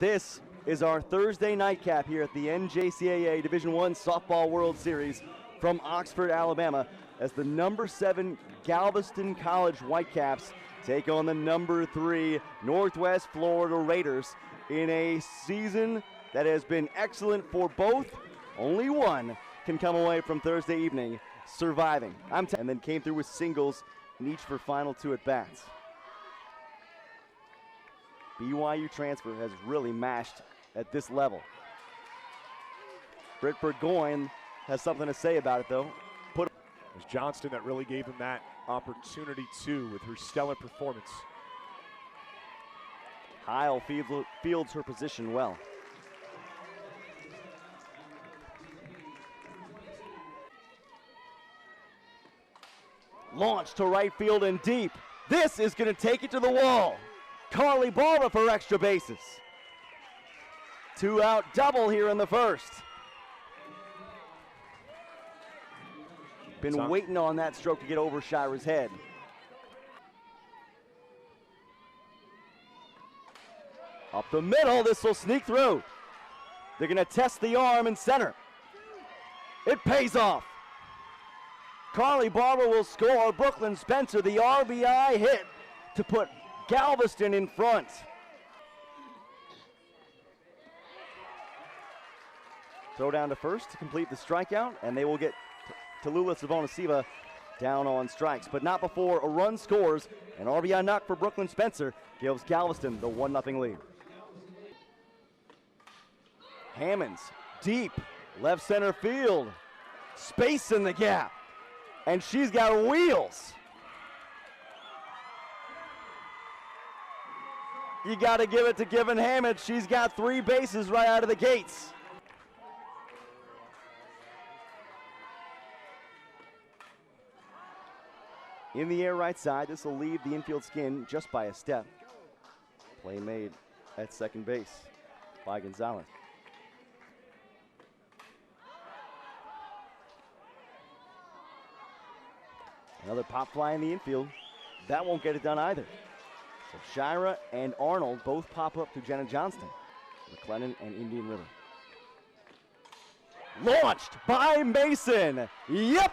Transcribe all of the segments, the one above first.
This is our Thursday nightcap here at the NJCAA Division I Softball World Series from Oxford, Alabama, as the number 7 Galveston College Whitecaps take on the number 3 Northwest Florida Raiders in a season that has been excellent for both. Only one can come away from Thursday evening surviving. And then came through with singles in each for final 2 at-bats. BYU transfer has really mashed at this level. Britt Burgoyne has something to say about it, though. It was Johnston that really gave him that opportunity, too, with her stellar performance. Heil fields her position well. Launch to right field and deep. This is going to take it to the wall. Carly Barba for extra bases. 2-out double here in the first. Been waiting on that stroke to get over Shira's head. Up the middle, this will sneak through. They're going to test the arm in center. It pays off. Carly Barber will score. Brooklyn Spencer, the RBI hit to put Galveston in front. Throw down to first to complete the strikeout, and they will get Tallulah Savona-Siva down on strikes, but not before a run scores. An RBI knock for Brooklyn Spencer gives Galveston the 1-0 lead. Hammonds, deep, left center field. Space in the gap, and she's got wheels. You got to give it to Given Hammond. She's got 3 bases right out of the gates. In the air right side, this will leave the infield skin just by a step. Play made at second base by Gonzalez. Another pop fly in the infield. That won't get it done either. So Shira and Arnold both pop up to Jenna Johnston, McLennan and Indian River. Launched by Mason. Yep.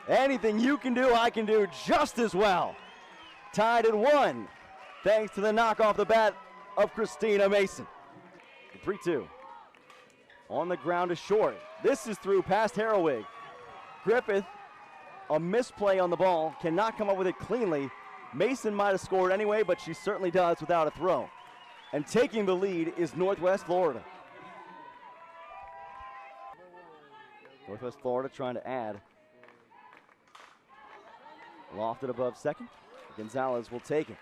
Anything you can do, I can do just as well. Tied at 1, thanks to the knock off the bat of Christina Mason. 3-2. On the ground to short. This is through past Harrowig. Griffith, a misplay on the ball, cannot come up with it cleanly. Mason might have scored anyway, but she certainly does without a throw. And taking the lead is Northwest Florida. Northwest Florida trying to add. Lofted above second. Gonzalez will take it.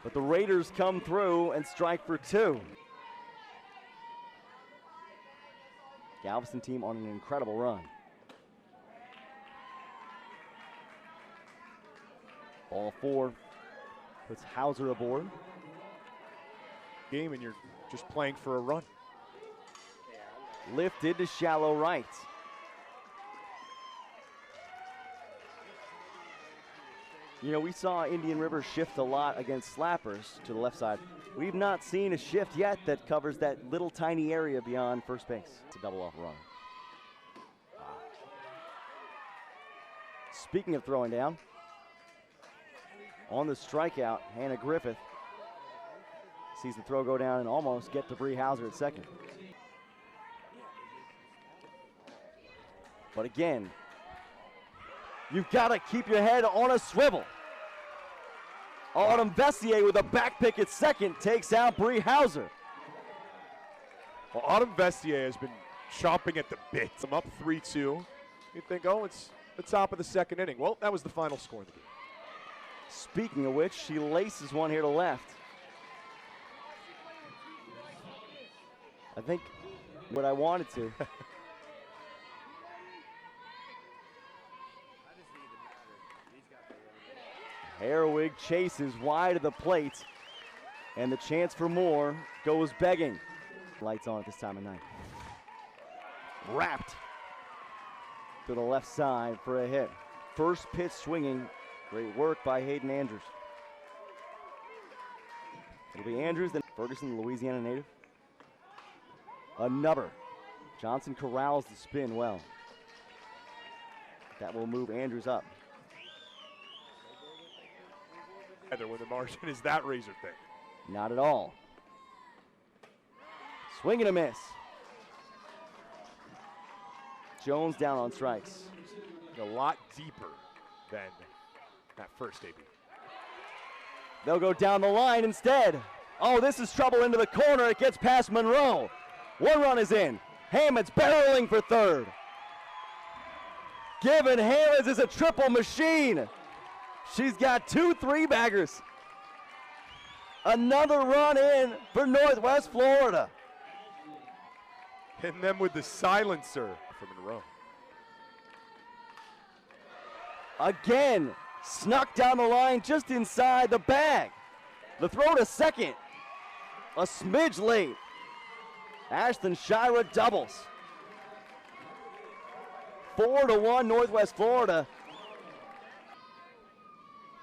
But the Raiders come through and strike for 2. Galveston team on an incredible run. Ball 4 puts Hauser aboard. Game, and you're just playing for a run. Lifted to shallow right. You know, we saw Indian River shift a lot against slappers to the left side. We've not seen a shift yet that covers that little tiny area beyond first base. It's a double off run. Wow. Speaking of throwing down, on the strikeout, Hannah Griffith sees the throw go down and almost get to Bree Hauser at second. But again, you've got to keep your head on a swivel. Autumn Vessier with a back pick at second takes out Bree Hauser. Well, Autumn Vessier has been chomping at the bit. I'm up 3-2. You think, oh, it's the top of the second inning. Well, that was the final score of the game. Speaking of which, she laces one here to left. I think what I wanted to. Harrowig chases wide of the plate, and the chance for more goes begging. Lights on at this time of night. Wrapped to the left side for a hit. First pitch swinging. Great work by Hayden Andrews. It'll be Andrews, then Ferguson, the Louisiana native. Another. Johnson corrals the spin well. That will move Andrews up. When the margin is that razor thin. Not at all. Swing and a miss. Jones down on strikes. A lot deeper than that first AB. They'll go down the line instead. Oh, this is trouble into the corner. It gets past Monroe. One run is in. Hammonds barreling for third. Given Hammonds is a triple machine. She's got 2 3-baggers. Another run in for Northwest Florida. Hitting them with the silencer from Monroe. Again, snuck down the line just inside the bag. The throw to second. A smidge late. Ashton Shira doubles. 4-1 Northwest Florida.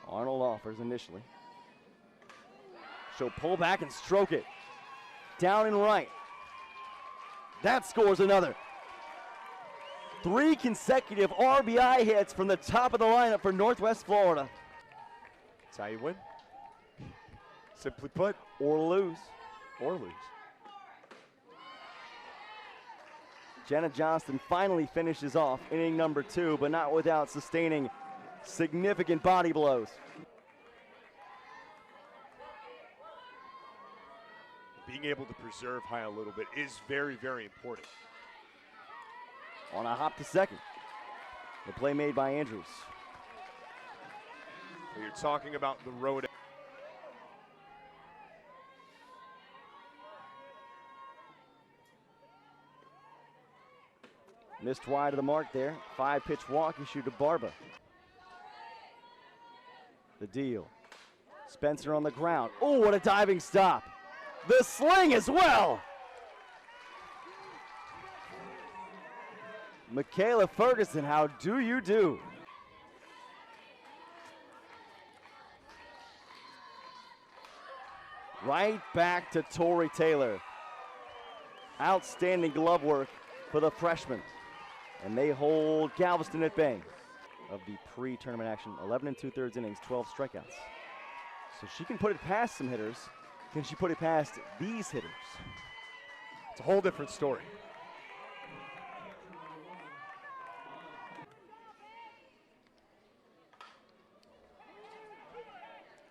Arnold offers initially. She'll pull back and stroke it. Down and right. That scores another. 3 consecutive RBI hits from the top of the lineup for Northwest Florida. That's how you win. Simply put. Or lose. Or lose. Jenna Johnston finally finishes off inning number 2, but not without sustaining significant body blows. Being able to preserve high a little bit is very, very important. On a hop to second. The play made by Andrews. You're talking about the road. Missed wide of the mark there. 5-pitch walk issued to Barba. The deal. Spencer on the ground. Oh, what a diving stop. The sling as well. Michaela Ferguson, how do you do? Right back to Tori Taylor. Outstanding glove work for the freshman. And they hold Galveston at bay of the pre-tournament action. 11 2/3 innings, 12 strikeouts. So she can put it past some hitters. Can she put it past these hitters? It's a whole different story.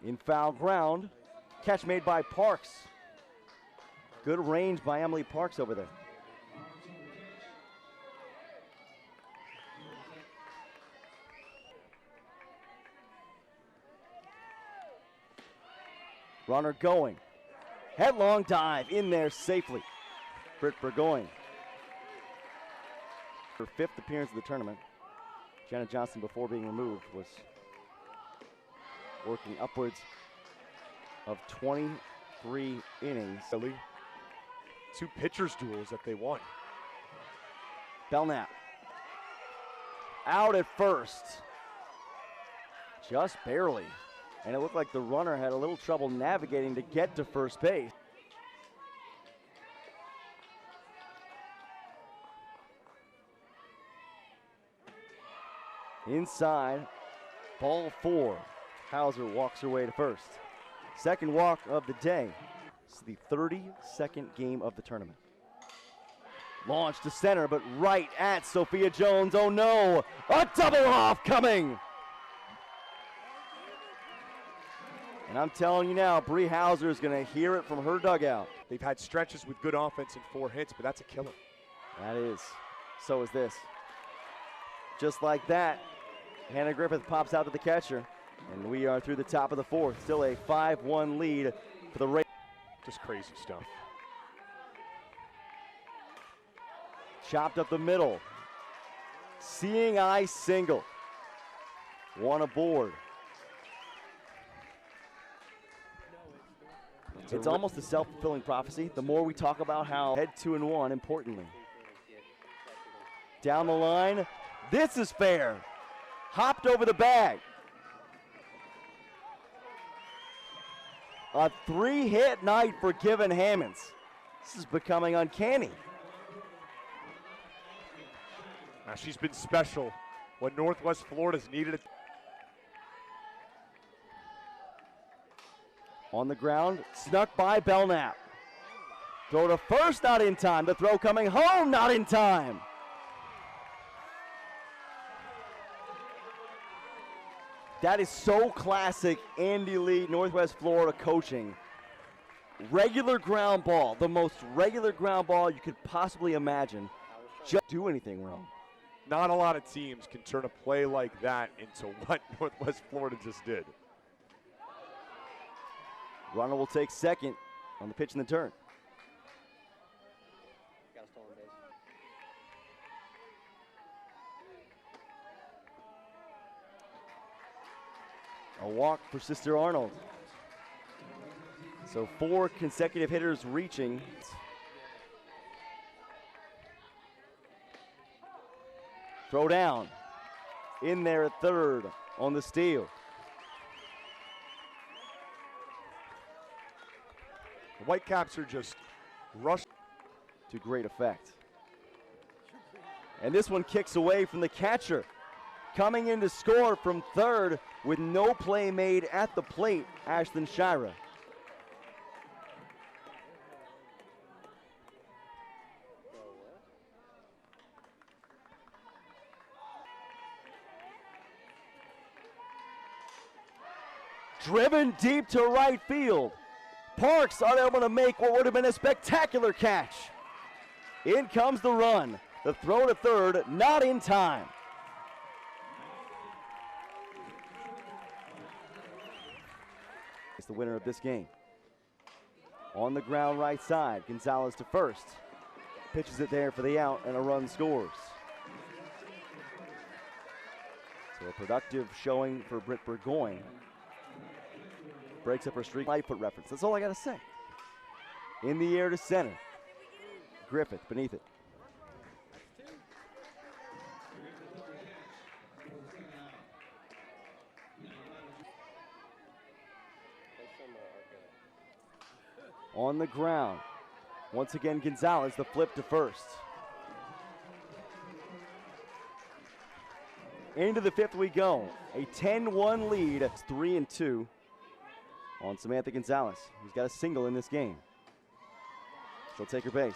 In foul ground, catch made by Parks. Good range by Emily Parks over there. Runner going. Headlong dive in there safely. Britt Burgoyne. Her 5th appearance of the tournament. Jenna Johnson, before being removed, was working upwards of 23 innings. 2 pitchers duels that they won. Belknap. Out at first. Just barely. And it looked like the runner had a little trouble navigating to get to first base. Inside, ball 4. Hauser walks her way to first. Second walk of the day. This is the 32nd game of the tournament. Launch to center, but right at Sophia Jones. Oh no, a double off coming. And I'm telling you now, Bree Hauser is going to hear it from her dugout. They've had stretches with good offense and 4 hits, but that's a killer. That is. So is this. Just like that, Hannah Griffith pops out to the catcher, and we are through the top of the 4th. Still a 5-1 lead for the Raiders. Just crazy stuff. Chopped up the middle. Seeing eye single. One aboard. It's almost a self-fulfilling prophecy. The more we talk about how head 2-1, importantly. Down the line. This is fair. Hopped over the bag. A 3-hit night for Given Hammonds. This is becoming uncanny. Now she's been special when Northwest Florida's needed it. On the ground, snuck by Belknap. Throw to first, not in time. The throw coming home, not in time. That is so classic Andy Lee, Northwest Florida coaching. Regular ground ball, the most regular ground ball you could possibly imagine. Just do anything wrong. Not a lot of teams can turn a play like that into what Northwest Florida just did. Runner will take second on the pitch and the turn. A walk for Sister Arnold. So 4 consecutive hitters reaching. Throw down. In there at third on the steal. The Whitecaps are just rushed to great effect. And this one kicks away from the catcher. Coming in to score from third with no play made at the plate, Ashlyn Shira. Driven deep to right field. Parks unable to make what would have been a spectacular catch. In comes the run. The throw to third, not in time. It's the winner of this game. On the ground right side, Gonzalez to first. Pitches it there for the out and a run scores. So a productive showing for Britt Burgoyne. Breaks up her streak. Lightfoot reference. That's all I got to say. In the air to center. Griffith beneath it. On the ground. Once again, Gonzalez, the flip to first. Into the fifth we go. A 10-1 lead. It's 3-2 on Samantha Gonzalez, who's got a single in this game. She'll take her base.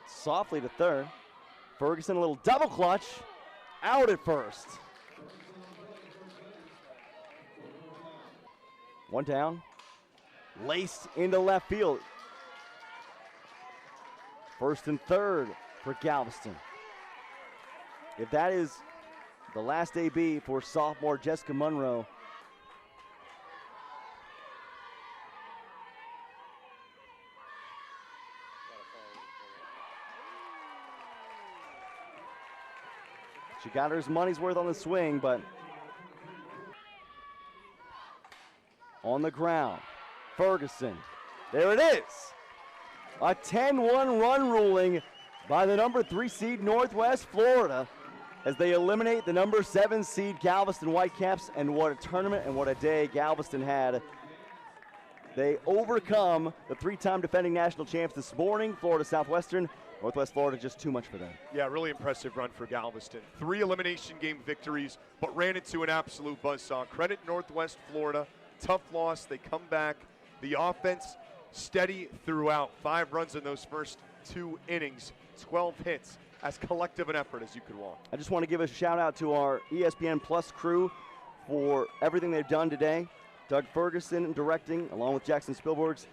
Softly to third. Ferguson, a little double clutch. Out at first. One down. Laced into left field. First and third for Galveston. If that is the last AB for sophomore Jessica Monroe, she got her money's worth on the swing, but on the ground, Ferguson. There it is. A 10-1 run ruling by the number 3 seed Northwest Florida as they eliminate the number 7 seed Galveston Whitecaps. And what a tournament and what a day Galveston had. They overcome the 3-time defending national champs this morning, Florida Southwestern. Northwest Florida, just too much for them. Yeah, really impressive run for Galveston. 3 elimination game victories, but ran into an absolute buzzsaw. Credit Northwest Florida. Tough loss. They come back. The offense steady throughout. 5 runs in those first 2 innings. 12 hits. As collective an effort as you could want. I just want to give a shout out to our ESPN Plus crew for everything they've done today. Doug Ferguson directing, along with Jackson Spielbergs,